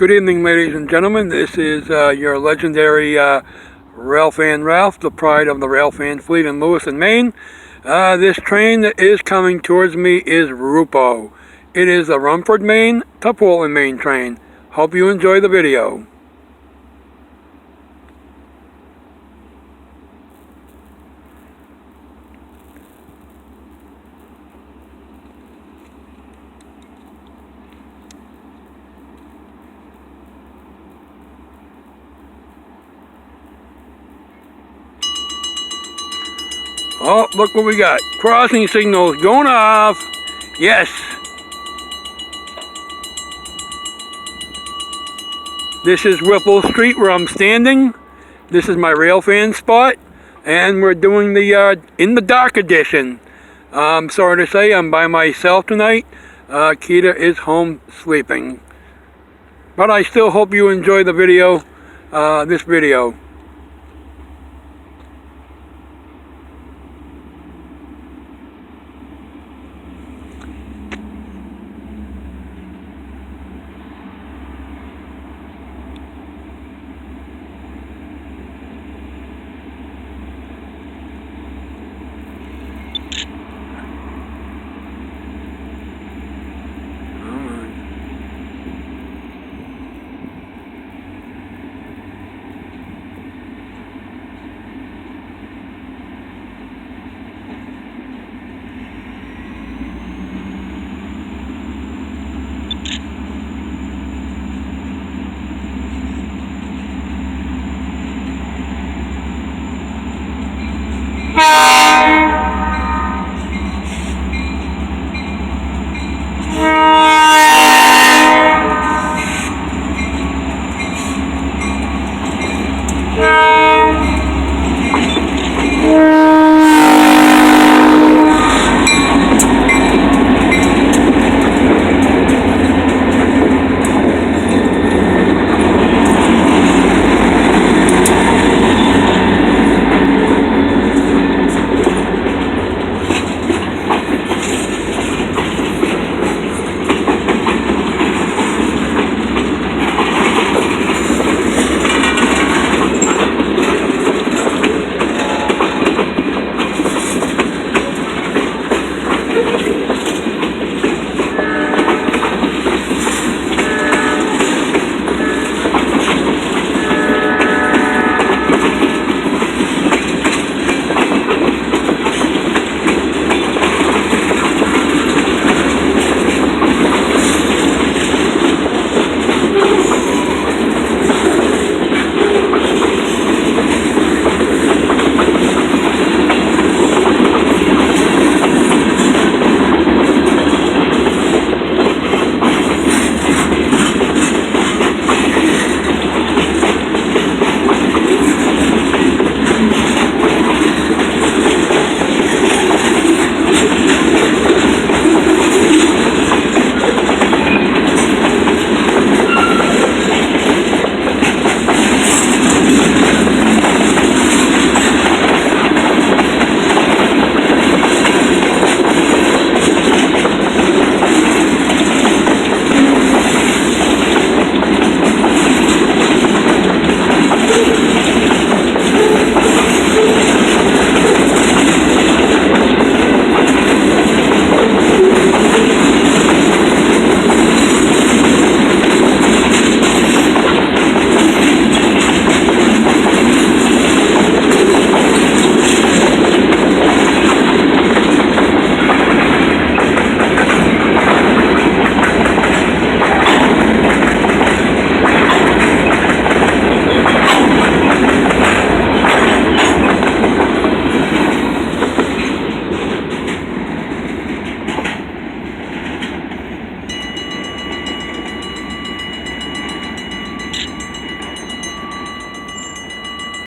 Good evening, ladies and gentlemen. This is your legendary Railfan Ralph, the pride of the Railfan fleet in Lewiston, Maine. This train that is coming towards me is Rupo. It is the Rumford, Maine to Portland, Maine train. Hope you enjoy the video. Oh, look what we got. Crossing signals going off. Yes. This is Whipple Street where I'm standing. This is my Railfan spot. And we're doing the in the dark edition. I'm sorry to say I'm by myself tonight. Kita is home sleeping. But I still hope you enjoy the video, this video.